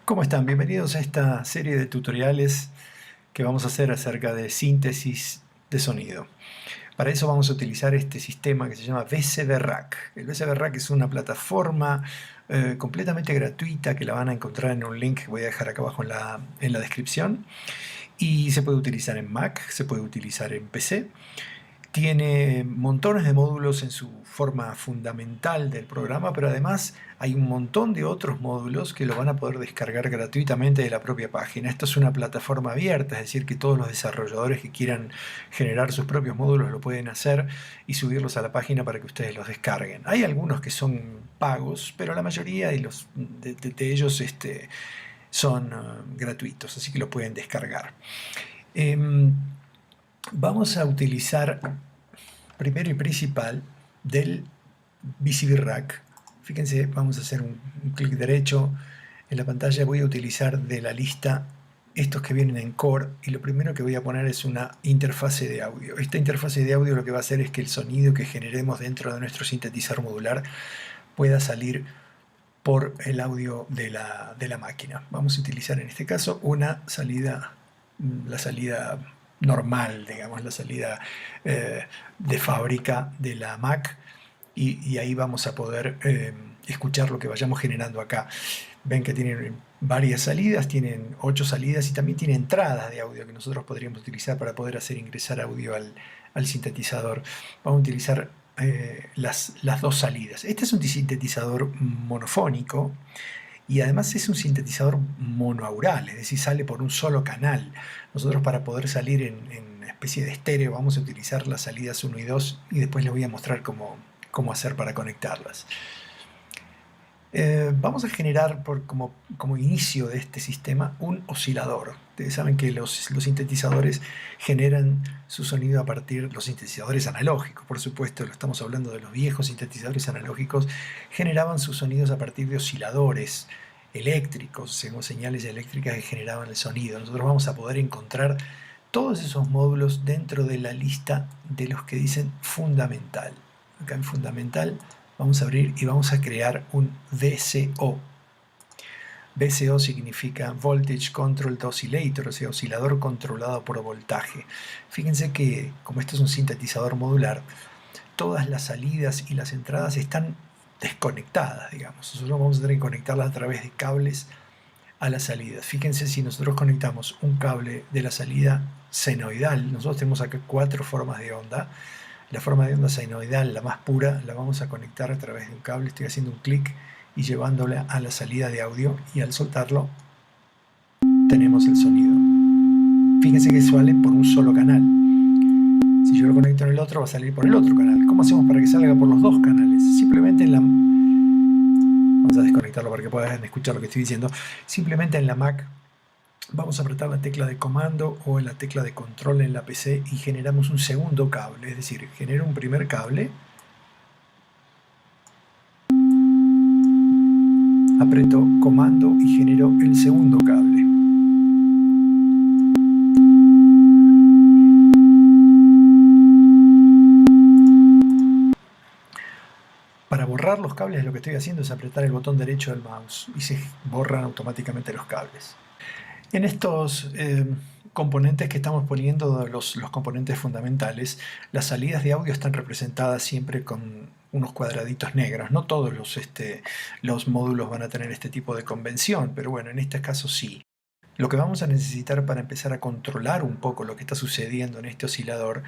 ¿Cómo están? Bienvenidos a esta serie de tutoriales que vamos a hacer acerca de síntesis de sonido. Para eso vamos a utilizar este sistema que se llama VCV Rack. El VCV Rack es una plataforma completamente gratuita que la van a encontrar en un link que voy a dejar acá abajo en la descripción. Y se puede utilizar en Mac, se puede utilizar en PC. Tiene montones de módulos en su forma fundamental del programa, pero además hay un montón de otros módulos que lo van a poder descargar gratuitamente de la propia página. Esto es una plataforma abierta, es decir, que todos los desarrolladores que quieran generar sus propios módulos lo pueden hacer y subirlos a la página para que ustedes los descarguen. Hay algunos que son pagos, pero la mayoría de ellos son gratuitos, así que los pueden descargar. Vamos a utilizar primero y principal del VCV Rack. Fíjense, vamos a hacer un clic derecho en la pantalla. Voy a utilizar de la lista estos que vienen en Core y lo primero que voy a poner es una interfase de audio. Esta interfase de audio lo que va a hacer es que el sonido que generemos dentro de nuestro sintetizador modular pueda salir por el audio de la máquina. Vamos a utilizar en este caso una salida, la salida normal, digamos, la salida de fábrica de la Mac y ahí vamos a poder escuchar lo que vayamos generando acá. Ven que tienen varias salidas, tienen 8 salidas y también tiene entradas de audio que nosotros podríamos utilizar para poder hacer ingresar audio al sintetizador. Vamos a utilizar las 2 salidas. Este es un sintetizador monofónico y además es un sintetizador monoaural, es decir, sale por un solo canal. Nosotros para poder salir en una especie de estéreo vamos a utilizar las salidas 1 y 2 y después les voy a mostrar cómo hacer para conectarlas. Vamos a generar como inicio de este sistema un oscilador. Ustedes saben que los sintetizadores generan su sonido a partir de los sintetizadores analógicos. Por supuesto, lo estamos hablando de los viejos sintetizadores analógicos, generaban sus sonidos a partir de osciladores eléctricos, según señales eléctricas que generaban el sonido. Nosotros vamos a poder encontrar todos esos módulos dentro de la lista de los que dicen fundamental. Acá en fundamental vamos a abrir y vamos a crear un VCO. VCO significa Voltage Controlled Oscillator, o sea, oscilador controlado por voltaje. Fíjense que, como esto es un sintetizador modular, todas las salidas y las entradas están desconectadas, digamos. Nosotros vamos a tener que conectarlas a través de cables a las salidas. Fíjense, si nosotros conectamos un cable de la salida senoidal, nosotros tenemos acá 4 formas de onda. La forma de onda senoidal, la más pura, la vamos a conectar a través de un cable. Estoy haciendo un clic y llevándola a la salida de audio y al soltarlo tenemos el sonido. Fíjense que sale por un solo canal. Si yo lo conecto en el otro va a salir por el otro canal. ¿Cómo hacemos para que salga por los 2 canales? Simplemente en la... Vamos a desconectarlo para que puedan escuchar lo que estoy diciendo. Simplemente en la Mac vamos a apretar la tecla de comando o en la tecla de control en la PC y generamos un segundo cable, es decir, genero un primer cable, aprieto comando y genero el segundo cable. Para borrar los cables lo que estoy haciendo es apretar el botón derecho del mouse y se borran automáticamente los cables. En estos componentes que estamos poniendo, los componentes fundamentales, las salidas de audio están representadas siempre con unos cuadraditos negros. No todos los módulos van a tener este tipo de convención, pero bueno, en este caso sí. Lo que vamos a necesitar para empezar a controlar un poco lo que está sucediendo en este oscilador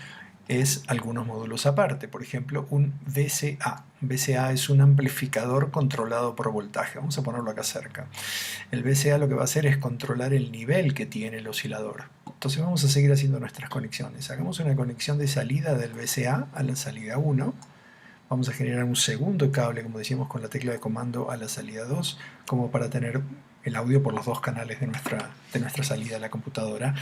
es algunos módulos aparte. Por ejemplo, un VCA. Un VCA es un amplificador controlado por voltaje. Vamos a ponerlo acá cerca. El VCA lo que va a hacer es controlar el nivel que tiene el oscilador. Entonces vamos a seguir haciendo nuestras conexiones. Hagamos una conexión de salida del VCA a la salida 1. Vamos a generar un segundo cable, como decíamos, con la tecla de comando a la salida 2, como para tener el audio por los 2 canales de nuestra salida a la computadora.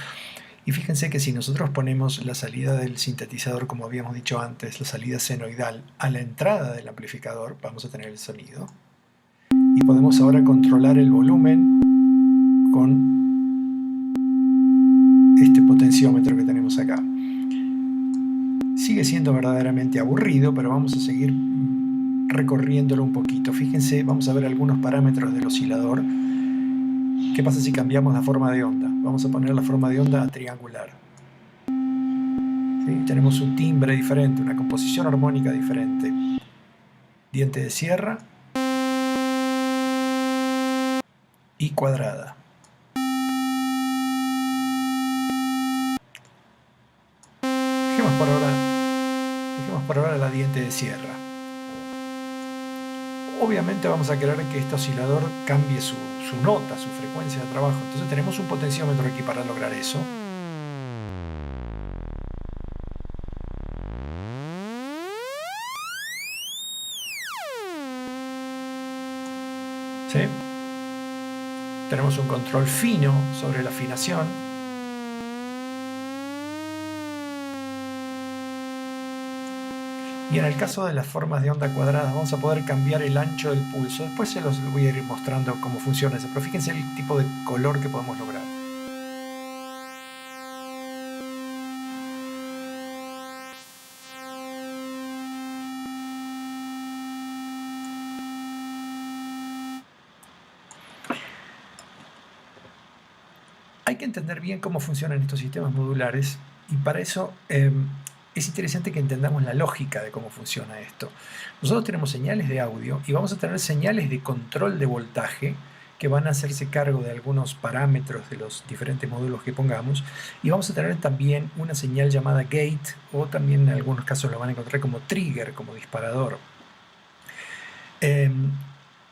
Y fíjense que si nosotros ponemos la salida del sintetizador, como habíamos dicho antes, la salida senoidal, a la entrada del amplificador, vamos a tener el sonido. Y podemos ahora controlar el volumen con este potenciómetro que tenemos acá. Sigue siendo verdaderamente aburrido, pero vamos a seguir recorriéndolo un poquito. Fíjense, vamos a ver algunos parámetros del oscilador. ¿Qué pasa si cambiamos la forma de onda? Vamos a poner la forma de onda a triangular. ¿Sí? Tenemos un timbre diferente, una composición armónica diferente. Diente de sierra y cuadrada. Dejemos por ahora la diente de sierra. Obviamente vamos a querer que este oscilador cambie su nota, su frecuencia de trabajo. Entonces tenemos un potenciómetro aquí para lograr eso. ¿Sí? Tenemos un control fino sobre la afinación. Y en el caso de las formas de onda cuadradas vamos a poder cambiar el ancho del pulso. Después se los voy a ir mostrando cómo funciona eso, pero fíjense el tipo de color que podemos lograr. Hay que entender bien cómo funcionan estos sistemas modulares y para eso es interesante que entendamos la lógica de cómo funciona esto. Nosotros tenemos señales de audio y vamos a tener señales de control de voltaje que van a hacerse cargo de algunos parámetros de los diferentes módulos que pongamos, y vamos a tener también una señal llamada gate, o también en algunos casos lo van a encontrar como trigger, como disparador.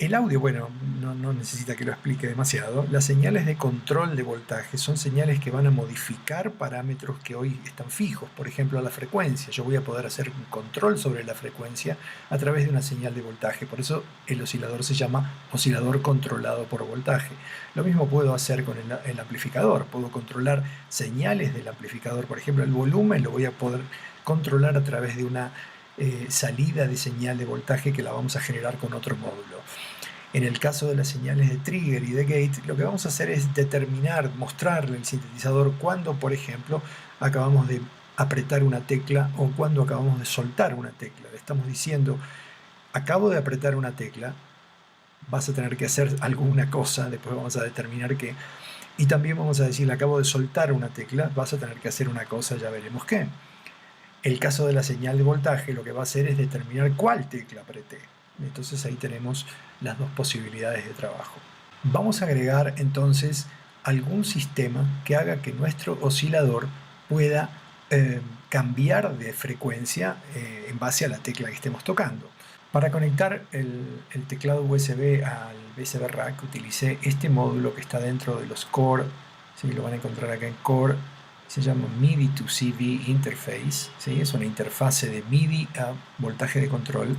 El audio, bueno, no necesita que lo explique demasiado. Las señales de control de voltaje son señales que van a modificar parámetros que hoy están fijos. Por ejemplo, la frecuencia. Yo voy a poder hacer un control sobre la frecuencia a través de una señal de voltaje. Por eso el oscilador se llama oscilador controlado por voltaje. Lo mismo puedo hacer con el amplificador. Puedo controlar señales del amplificador. Por ejemplo, el volumen lo voy a poder controlar a través de una salida de señal de voltaje que la vamos a generar con otro módulo. En el caso de las señales de trigger y de gate, lo que vamos a hacer es determinar, mostrarle al sintetizador cuando, por ejemplo, acabamos de apretar una tecla o cuando acabamos de soltar una tecla. Le estamos diciendo, acabo de apretar una tecla, vas a tener que hacer alguna cosa, después vamos a determinar qué. Y también vamos a decir, acabo de soltar una tecla, vas a tener que hacer una cosa, ya veremos qué. El caso de la señal de voltaje lo que va a hacer es determinar cuál tecla apreté. Entonces ahí tenemos las dos posibilidades de trabajo. Vamos a agregar entonces algún sistema que haga que nuestro oscilador pueda cambiar de frecuencia en base a la tecla que estemos tocando. Para conectar el teclado USB al VCB Rack utilicé este módulo que está dentro de los Core, ¿sí? Lo van a encontrar acá en Core. Se llama MIDI to CV Interface, ¿sí? Es una interfase de MIDI a voltaje de control,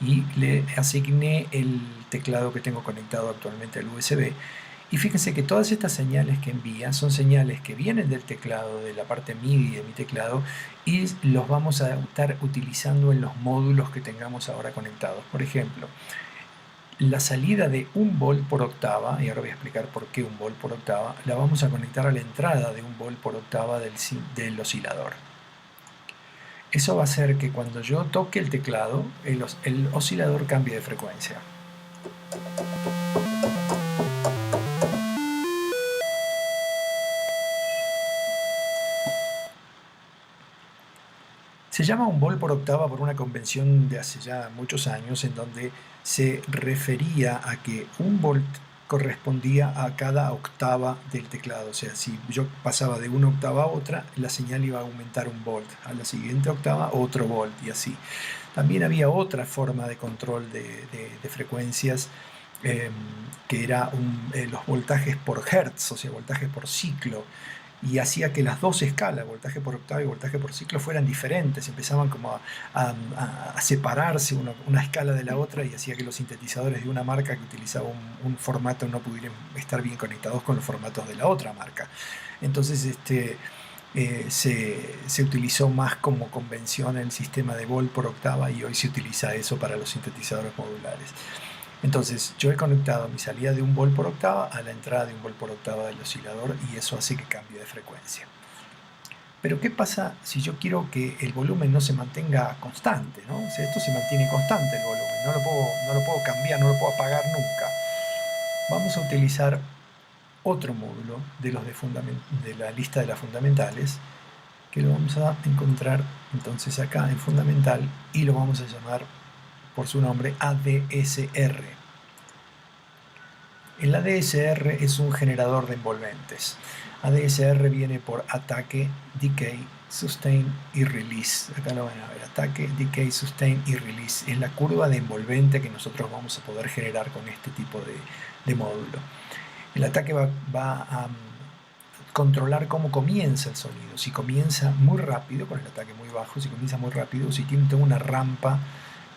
y le asigné el teclado que tengo conectado actualmente al USB. Y fíjense que todas estas señales que envía son señales que vienen del teclado, de la parte MIDI de mi teclado, y los vamos a estar utilizando en los módulos que tengamos ahora conectados. Por ejemplo, la salida de 1 volt por octava, y ahora voy a explicar por qué 1 volt por octava, la vamos a conectar a la entrada de 1 volt por octava del oscilador. Eso va a hacer que cuando yo toque el teclado, el oscilador cambie de frecuencia. Se llama 1 volt por octava por una convención de hace ya muchos años en donde se refería a que 1 volt correspondía a cada octava del teclado. O sea, si yo pasaba de una octava a otra, la señal iba a aumentar 1 volt. A la siguiente octava, otro volt, y así. También había otra forma de control de frecuencias, que era los voltajes por hertz, o sea, voltajes por ciclo. Y hacía que las dos escalas, voltaje por octava y voltaje por ciclo, fueran diferentes. Empezaban como a separarse una escala de la otra, y hacía que los sintetizadores de una marca que utilizaba un formato no pudieran estar bien conectados con los formatos de la otra marca. Entonces se utilizó más como convención el sistema de volt por octava, y hoy se utiliza eso para los sintetizadores modulares. Entonces yo he conectado mi salida de 1 volt por octava a la entrada de 1 volt por octava del oscilador, y eso hace que cambie de frecuencia. Pero ¿qué pasa si yo quiero que el volumen no se mantenga constante, ¿no? O sea, esto se mantiene constante el volumen, no lo puedo cambiar, no lo puedo apagar nunca. Vamos a utilizar otro módulo de los de la lista de las fundamentales, que lo vamos a encontrar entonces acá en fundamental y lo vamos a llamar por su nombre ADSR. El ADSR es un generador de envolventes. ADSR viene por ataque, decay, sustain y release. Acá lo van a ver, ataque, decay, sustain y release. Es la curva de envolvente que nosotros vamos a poder generar con este tipo de módulo. El ataque va a controlar cómo comienza el sonido. Si comienza muy rápido, con el ataque muy bajo, si comienza muy rápido, si tiene una rampa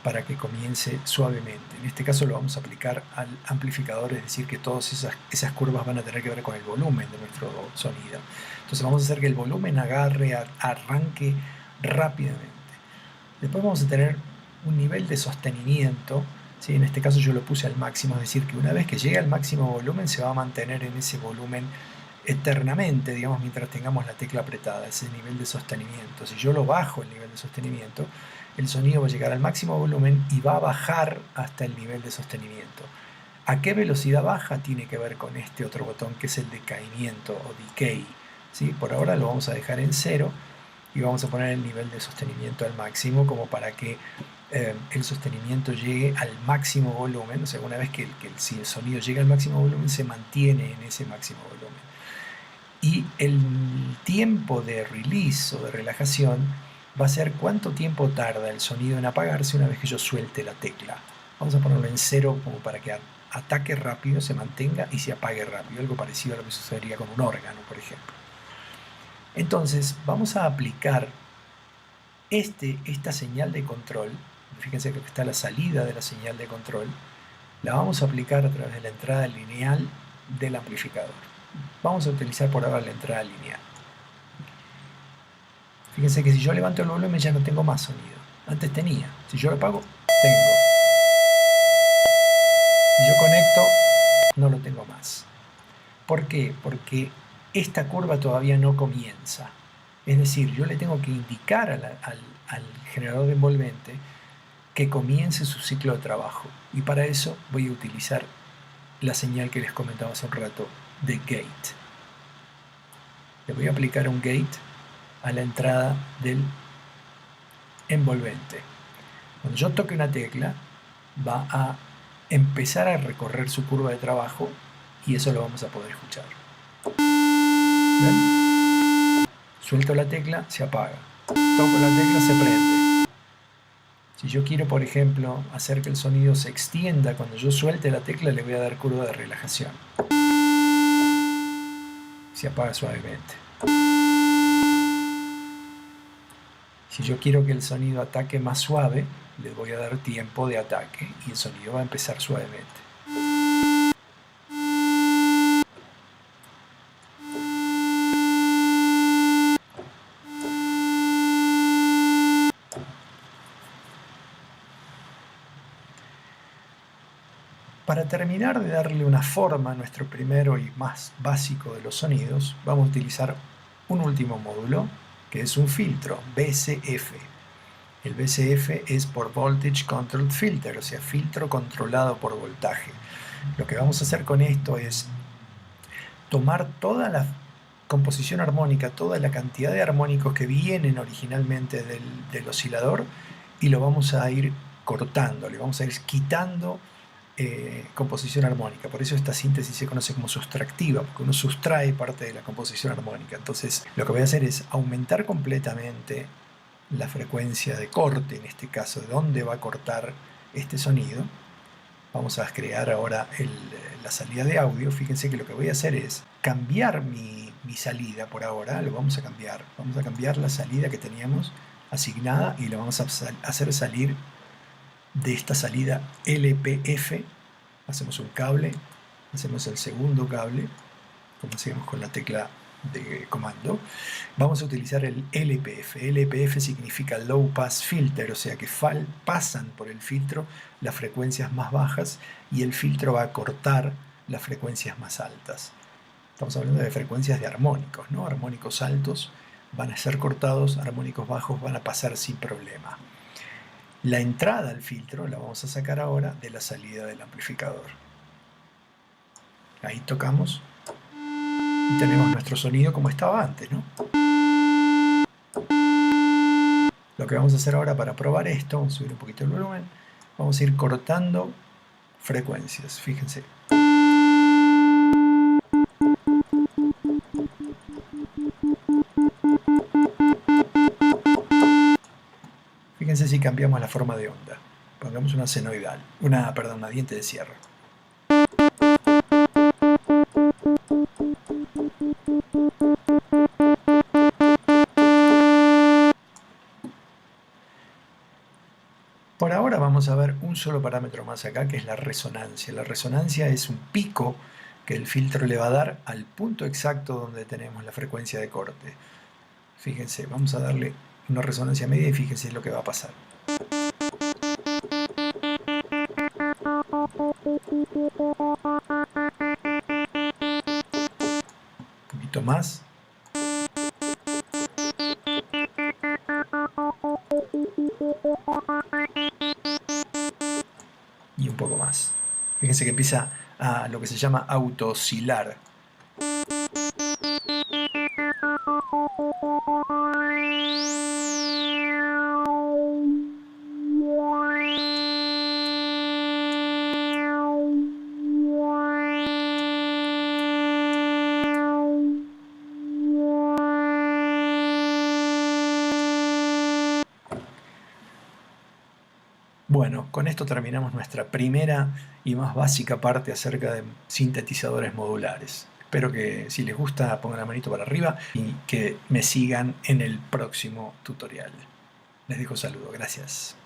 para que comience suavemente. En este caso lo vamos a aplicar al amplificador, es decir, que todas esas curvas van a tener que ver con el volumen de nuestro sonido. Entonces vamos a hacer que el volumen arranque rápidamente. Después vamos a tener un nivel de sostenimiento, ¿sí? En este caso yo lo puse al máximo, es decir, que una vez que llega al máximo volumen se va a mantener en ese volumen eternamente, digamos, mientras tengamos la tecla apretada, ese nivel de sostenimiento. Si yo lo bajo el nivel de sostenimiento, el sonido va a llegar al máximo volumen y va a bajar hasta el nivel de sostenimiento. ¿A qué velocidad baja? Tiene que ver con este otro botón que es el decaimiento o decay, ¿sí? Por ahora lo vamos a dejar en 0 y vamos a poner el nivel de sostenimiento al máximo como para que el sostenimiento llegue al máximo volumen. O sea, una vez que si el sonido llega al máximo volumen se mantiene en ese máximo volumen. Y el tiempo de release o de relajación va a ser cuánto tiempo tarda el sonido en apagarse una vez que yo suelte la tecla. Vamos a ponerlo en 0 como para que ataque rápido, se mantenga y se apague rápido, algo parecido a lo que sucedería con un órgano, por ejemplo. Entonces vamos a aplicar esta señal de control. Fíjense que está la salida de la señal de control, la vamos a aplicar a través de la entrada lineal del amplificador. Vamos a utilizar por ahora la entrada lineal. Fíjense que si yo levanto el volumen ya no tengo más sonido. Antes tenía. Si yo lo apago, tengo. Si yo conecto, no lo tengo más. ¿Por qué? Porque esta curva todavía no comienza. Es decir, yo le tengo que indicar al generador de envolvente que comience su ciclo de trabajo. Y para eso voy a utilizar la señal que les comentaba hace un rato de gate. Le voy a aplicar un gate a la entrada del envolvente. Cuando yo toque una tecla, va a empezar a recorrer su curva de trabajo y eso lo vamos a poder escuchar. ¿Ven? Suelto la tecla, se apaga. Toco la tecla, se prende. Si yo quiero, por ejemplo, hacer que el sonido se extienda, cuando yo suelte la tecla le voy a dar curva de relajación. Se apaga suavemente. Si yo quiero que el sonido ataque más suave, le voy a dar tiempo de ataque y el sonido va a empezar suavemente. Para terminar de darle una forma a nuestro primero y más básico de los sonidos, vamos a utilizar un último módulo, que es un filtro, VCF. El VCF es por Voltage Controlled Filter, o sea, filtro controlado por voltaje. Lo que vamos a hacer con esto es tomar toda la composición armónica, toda la cantidad de armónicos que vienen originalmente del oscilador y lo vamos a ir cortando, le vamos a ir quitando composición armónica. Por eso esta síntesis se conoce como sustractiva, porque uno sustrae parte de la composición armónica. Entonces lo que voy a hacer es aumentar completamente la frecuencia de corte, en este caso, de dónde va a cortar este sonido. Vamos a crear ahora la salida de audio. Fíjense que lo que voy a hacer es cambiar mi salida por ahora, lo vamos a cambiar. Vamos a cambiar la salida que teníamos asignada y la vamos a hacer salir de esta salida LPF. Hacemos un cable, hacemos el segundo cable, como hacíamos con la tecla de comando. Vamos a utilizar el LPF. LPF significa Low Pass Filter, o sea que pasan por el filtro las frecuencias más bajas y el filtro va a cortar las frecuencias más altas. Estamos hablando de frecuencias de armónicos, ¿no? Armónicos altos van a ser cortados, armónicos bajos van a pasar sin problema. La entrada al filtro la vamos a sacar ahora de la salida del amplificador. Ahí tocamos Y tenemos nuestro sonido como estaba antes, ¿no? Lo que vamos a hacer ahora para probar esto, vamos a subir un poquito el volumen, vamos a ir cortando frecuencias, fíjense. Fíjense si cambiamos la forma de onda. Pongamos una senoidal, una diente de sierra. Por ahora vamos a ver un solo parámetro más acá, que es la resonancia. La resonancia es un pico que el filtro le va a dar al punto exacto donde tenemos la frecuencia de corte. Fíjense, vamos a darle una resonancia media y fíjense lo que va a pasar. Un poquito más. Y un poco más. Fíjense que empieza a lo que se llama autooscilar. Bueno, con esto terminamos nuestra primera y más básica parte acerca de sintetizadores modulares. Espero que si les gusta pongan la manito para arriba y que me sigan en el próximo tutorial. Les dejo saludo, gracias.